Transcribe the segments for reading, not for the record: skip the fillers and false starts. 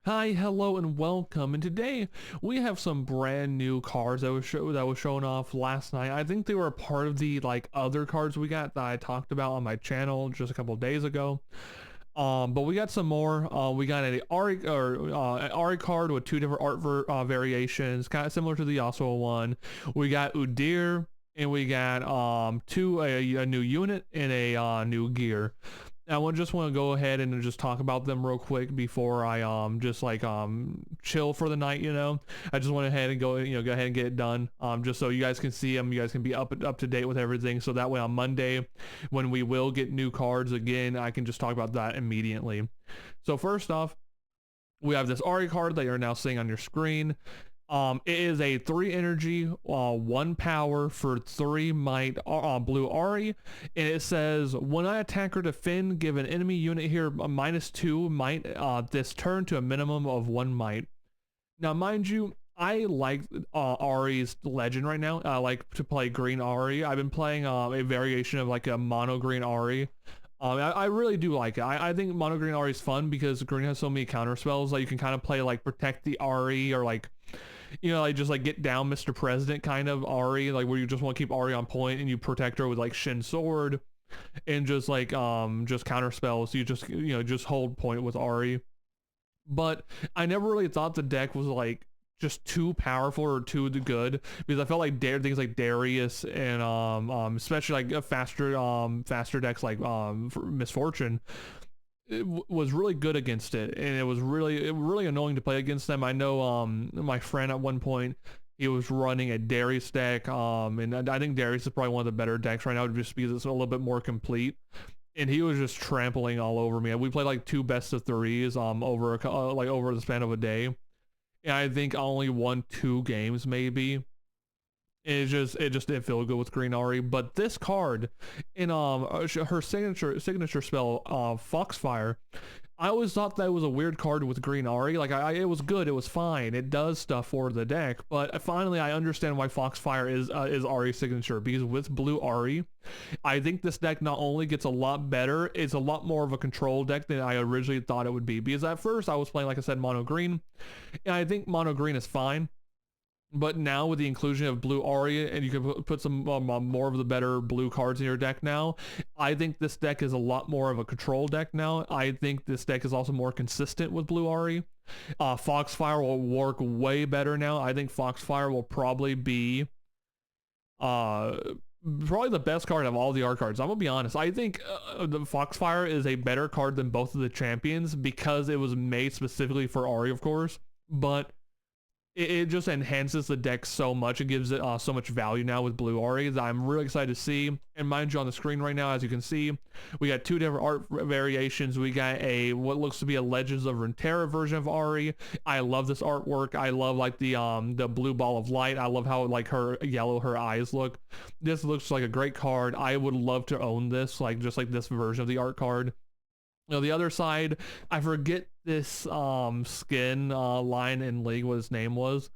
Hi, hello, and welcome. And today we have some brand new cards that was shown off last night. I think they were a part of the other cards we got that I talked about on my channel just a couple of days ago. But we got some more. We got an Ahri card with two different variations, kind of similar to the Yasuo one. We got Udyr, and we got a new unit and a new gear. I just want to go ahead and just talk about them real quick before I just chill for the night. I just went ahead and go ahead and get it done. Just so you guys can see them, you guys can be up to date with everything. So that way on Monday, when we will get new cards again, I can just talk about that immediately. So first off, we have this Ahri card that you're now seeing on your screen. It is a 3 energy, 1 power for 3 might blue Ahri, and it says when I attack or defend, give an enemy unit here a -2 might this turn to a minimum of 1 might. Now, mind you, I like Ahri's legend right now. I like to play green Ahri. I've been playing a variation of like a mono green Ahri. I really do like it. I think mono green Ahri is fun because green has so many counter spells that you can kind of play like protect the Ahri or like just like get down Mr. President kind of Ahri, like where you just want to keep Ahri on point and you protect her with like Shin Sword and just like just counter spells. You just just hold point with Ahri. But I never really thought the deck was like just too powerful or too good, because I felt like things like Darius and especially like faster decks like Misfortune, it was really good against it, and it was really annoying to play against them. I know my friend at one point, he was running a Darius deck, and I think Darius is probably one of the better decks right now just because it's a little bit more complete, and he was just trampling all over me. We played like 2 best of 3s over over the span of a day, and I think I only won 2 games maybe. It just didn't feel good with Green Ahri. But this card in her signature spell, Foxfire, I always thought that was a weird card with Green Ahri. Like it was good, it was fine, it does stuff for the deck. But finally, I understand why Foxfire is Ahri's signature, because with Blue Ahri, I think this deck not only gets a lot better, it's a lot more of a control deck than I originally thought it would be. Because at first I was playing, like I said, mono green, and I think mono green is fine. But now with the inclusion of Blue Ahri, and you can put some more of the better blue cards in your deck now, I think this deck is a lot more of a control deck now. I think this deck is also more consistent with Blue Ahri. Foxfire will work way better now. I think Foxfire will probably be probably the best card of all the art cards. I'm gonna be honest. I think the Foxfire is a better card than both of the champions because it was made specifically for Ahri, of course. But it just enhances the deck so much. It gives it so much value now with Blue Ahri that I'm really excited to see. And mind you, on the screen right now, as you can see, we got 2 different art variations. We got what looks to be a Legends of Runeterra version of Ahri. I love this artwork. I love like the blue ball of light. I love how like her eyes look. This looks like a great card. I would love to own this, like just like this version of the art card. The other side, I forget this skin line in League what his name was,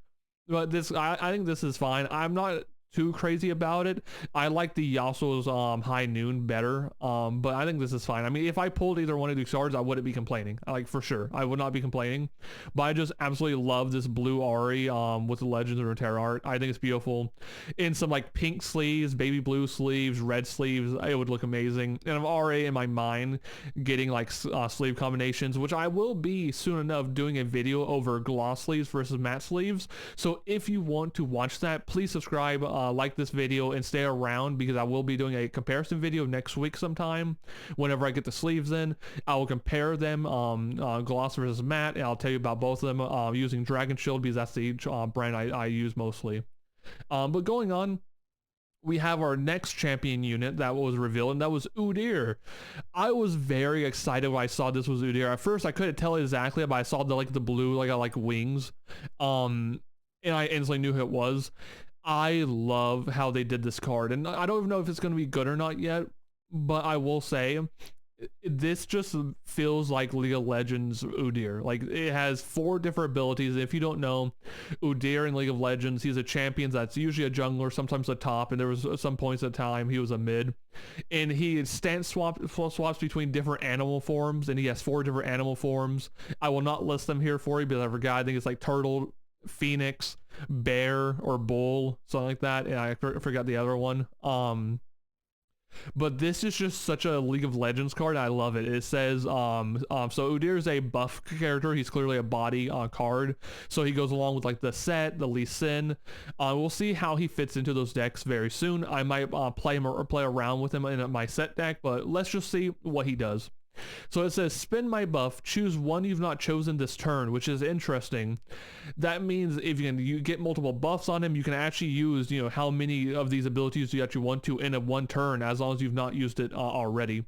but this I think this is fine. I'm not too crazy about it. I like the Yasuo's High Noon better, but I think this is fine. I mean, if I pulled either one of these cards, I wouldn't be complaining. Like for sure, I would not be complaining. But I just absolutely love this Blue Ahri with the Legends of Runeterra art. I think it's beautiful. In some like pink sleeves, baby blue sleeves, red sleeves, it would look amazing. And I'm already in my mind getting like sleeve combinations, which I will be soon enough doing a video over gloss sleeves versus matte sleeves. So if you want to watch that, please subscribe. Like this video and stay around, because I will be doing a comparison video next week sometime. Whenever I get the sleeves in, I will compare them, gloss versus matte, and I'll tell you about both of them using Dragon Shield, because that's the brand I use mostly. But going on, we have our next champion unit that was revealed, and that was Udyr. I was very excited when I saw this was Udyr. At first, I couldn't tell exactly, but I saw the blue like wings, and I instantly knew who it was. I love how they did this card, and I don't even know if it's going to be good or not yet, but I will say this just feels like League of Legends Udyr. Like, it has 4 different abilities. If you don't know, Udyr in League of Legends, he's a champion that's usually a jungler, sometimes a top, and there was some points at time he was a mid. And he swaps between different animal forms, and he has 4 different animal forms. I will not list them here for you because I forgot. I think it's like turtle, phoenix, bear, or bull, something like that, and I forgot the other one. But this is just such a League of Legends card. I love it. It says, so Udyr is a buff character. He's clearly a body card. So he goes along with like the Set, the Lee Sin. We'll see how he fits into those decks very soon. I might play him or play around with him in my Set deck, but let's just see what he does. So it says, spin my buff, choose one you've not chosen this turn, which is interesting. That means if you get multiple buffs on him, you can actually use, how many of these abilities do you actually want to in a one turn, as long as you've not used it already.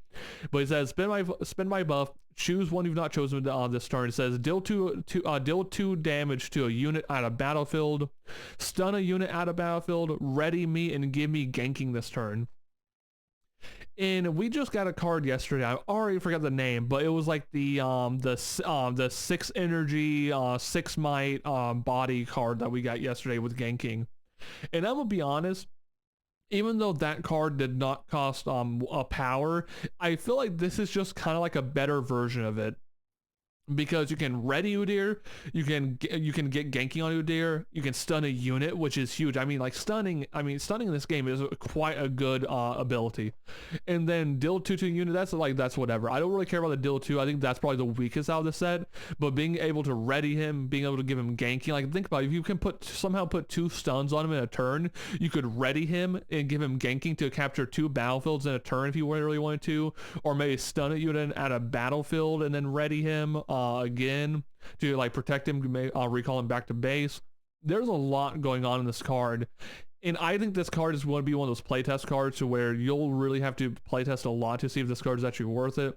But it says, spin my buff, choose one you've not chosen on this turn. It says, deal 2 damage to a unit at a battlefield, stun a unit at a battlefield, ready me, and give me ganking this turn. And we just got a card yesterday. I already forgot the name, but it was like the 6 energy, 6 might body card that we got yesterday with ganking. And I'm gonna be honest, even though that card did not cost a power, I feel like this is just kind of like a better version of it. Because you can ready Udyr, you can get ganking on Udyr, you can stun a unit, which is huge. I mean, like stunning in this game is quite a good ability. And then deal 2 to a unit, that's whatever. I don't really care about the deal 2. I think that's probably the weakest out of the set. But being able to ready him, being able to give him ganking, like think about it, if you can somehow put 2 stuns on him in a turn, you could ready him and give him ganking to capture 2 battlefields in a turn if you really wanted to, or maybe stun a unit at a battlefield and then ready him again to like protect him, recall him back to base. There's a lot going on in this card, and I think this card is going to be one of those playtest cards to where you'll really have to playtest a lot to see if this card is actually worth it.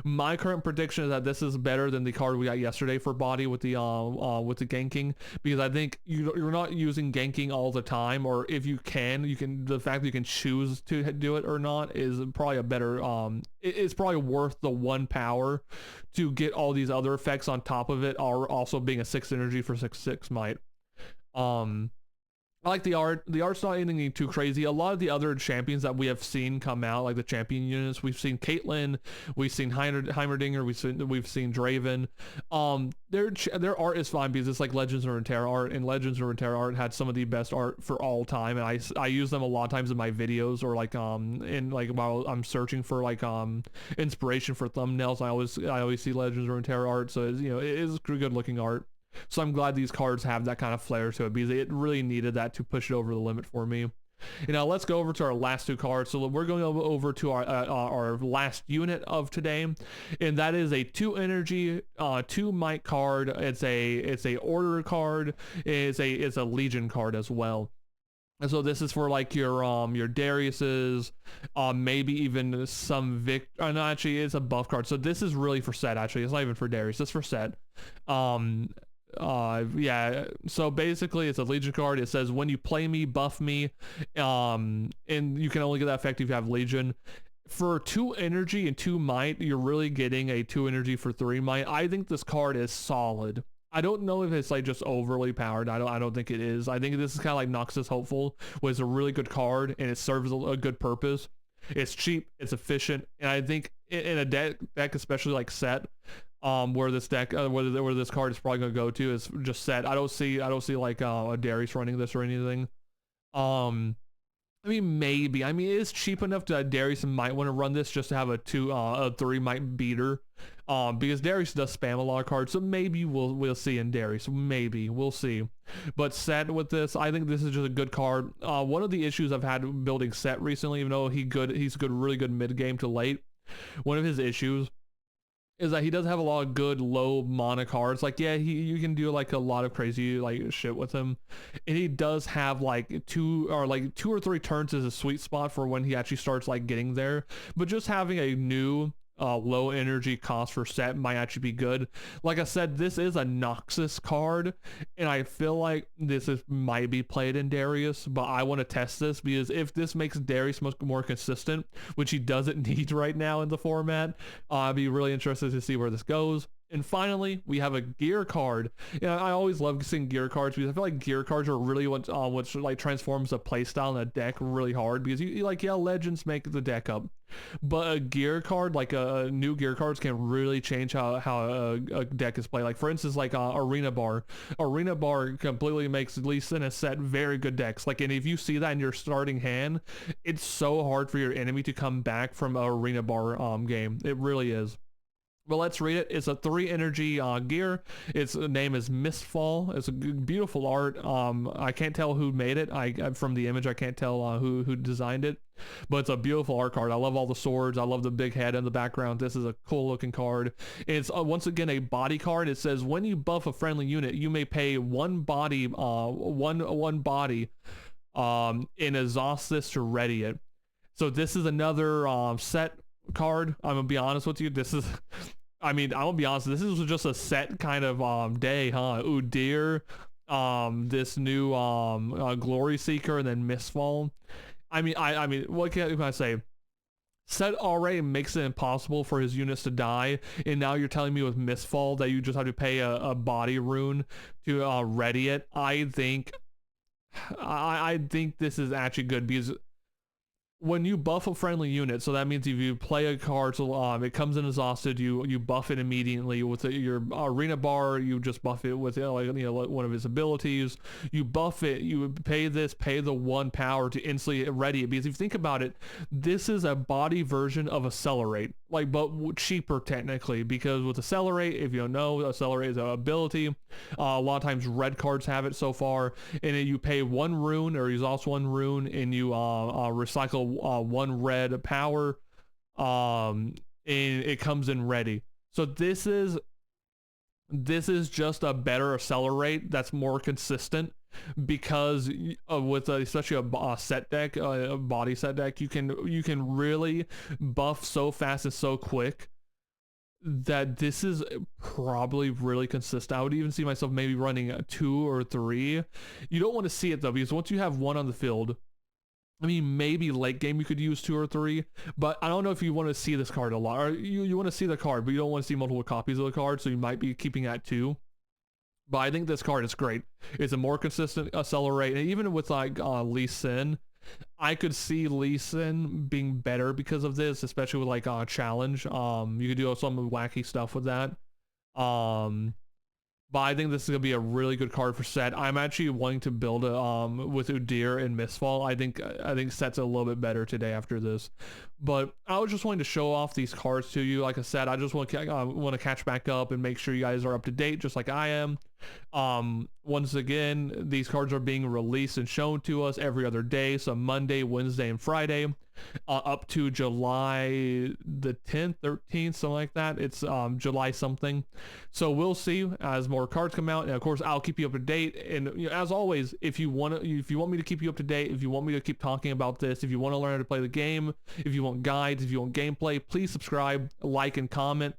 My current prediction is that this is better than the card we got yesterday for body with the ganking, because I think you're not using ganking all the time, or if you can, the fact that you can choose to do it or not is probably a better it's probably worth the 1 power to get all these other effects on top of it, are also being a 6 energy for 6 might. I like the art. The art's not anything too crazy. A lot of the other champions that we have seen come out, like the champion units, we've seen Caitlyn, we've seen Heimerdinger, we've seen Draven. Their art is fine because it's like Legends of Runeterra art, and Legends of Runeterra art had some of the best art for all time, and I use them a lot of times in my videos, or like while I'm searching for like inspiration for thumbnails. I always see Legends of Runeterra art, so it is good looking art. So I'm glad these cards have that kind of flair to it, because it really needed that to push it over the limit for me. Now let's go over to our last 2 cards. So we're going over to our last unit of today, and that is a 2 energy, 2 might card. It's a order card. It's a legion card as well. And so this is for like your Darius's, maybe even some no, actually it's a buff card. So this is really for Set. Actually, it's not even for Darius. It's for Set. Yeah, so basically it's a legion card. It says, when you play me, buff me, and you can only get that effect if you have legion. For 2 energy and 2 might, you're really getting a 2 energy for 3 might. I think this card is solid. I don't know if it's like just overly powered. I don't think it is. I think this is kind of like Noxus Hopeful, which is a really good card and it serves a good purpose. It's cheap, it's efficient, and I think in a deck especially like Set, where this deck, where this card is probably going to go to is just Set. I don't see like a Darius running this or anything. I mean, maybe. I mean, it is cheap enough that Darius might want to run this just to have a 3 might beater. Because Darius does spam a lot of cards, so maybe we'll see in Darius. Maybe we'll see. But Set with this, I think this is just a good card. One of the issues I've had building Set recently, even though he's good, really good mid game to late. One of his issues is that he does have a lot of good low mana cards. Like, yeah, you can do like a lot of crazy like shit with him, and he does have like 2 or 3 turns is a sweet spot for when he actually starts like getting there. But just having a new low energy cost for set might actually be good. Like I said, this is a Noxus card, and I feel like might be played in Darius, but I want to test this because if this makes Darius much more consistent, which he doesn't need right now in the format, I'd be really interested to see where this goes. And finally, we have a gear card. I always love seeing gear cards because I feel like gear cards are really what like transforms a playstyle in a deck really hard, because you like, yeah, legends make the deck up, but a gear card, like a new gear cards, can really change how a deck is played. Like for instance, like Arena Bar completely makes Lee Sin a set very good decks. Like, and if you see that in your starting hand, it's so hard for your enemy to come back from a Arena Bar game. It really is. Well, let's read it. It's a 3 energy gear. Its name is Mistfall. It's a beautiful art. I can't tell who made it. From the image, I can't tell who designed it, but it's a beautiful art card. I love all the swords. I love the big head in the background. This is a cool looking card. It's once again a body card. It says when you buff a friendly unit, you may pay one body, one body, in exhaustus to ready it. So this is another set card. I'm gonna be honest with you. This is. I mean, I'm gonna be honest, this is just a set kind of day, huh? Udyr, this new Glory Seeker, and then Mistfall. I mean, what can I say? Set already makes it impossible for his units to die, and now you're telling me with Mistfall that you just have to pay a body rune to ready it. I think this is actually good, because when you buff a friendly unit, so that means if you play a card, so it comes in exhausted, you buff it immediately with your Arena Bar. You just buff it with one of his abilities. You buff it, you pay the 1 power to instantly ready it, because if you think about it, this is a body version of Accelerate, like, but cheaper technically, because with Accelerate, if you don't know, Accelerate is an ability. A lot of times red cards have it so far, and then you pay 1 rune or exhaust 1 rune, and you recycle 1 red power, and it comes in ready. So this is just a better Accelerate that's more consistent, because with especially a set deck, a body set deck, you can really buff so fast and so quick that this is probably really consistent. I would even see myself maybe running 2 or 3. You don't want to see it though, because once you have 1 on the field, I mean, maybe late game you could use 2 or 3, but I don't know if you want to see this card a lot. Or you want to see the card, but you don't want to see multiple copies of the card, so you might be keeping at 2. But I think this card is great. It's a more consistent Accelerate, and even with like Lee Sin, I could see Lee Sin being better because of this, especially with like challenge. You could do some wacky stuff with that. But I think this is gonna be a really good card for set. I'm actually wanting to build it with Udyr and Mistfall. I think set's a little bit better today after this. But I was just wanting to show off these cards to you. Like I said, I just want to catch back up and make sure you guys are up to date, just like I am. Once again, these cards are being released and shown to us every other day, so Monday, Wednesday, and Friday, up to July the 10th, 13th, something like that. It's July something. So we'll see as more cards come out, and of course I'll keep you up to date. And as always, if you want me to keep you up to date, if you want me to keep talking about this, if you want to learn how to play the game, if you want guides, if you want gameplay, please subscribe, like, and comment.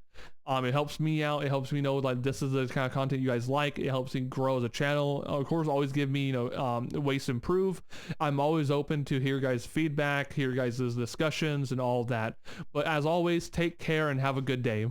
It helps me out. It helps me know like this is the kind of content you guys like. It helps me grow as a channel. Of course, always give me ways to improve. I'm always open to hear guys' feedback, hear guys' discussions, and all of that. But as always, take care and have a good day.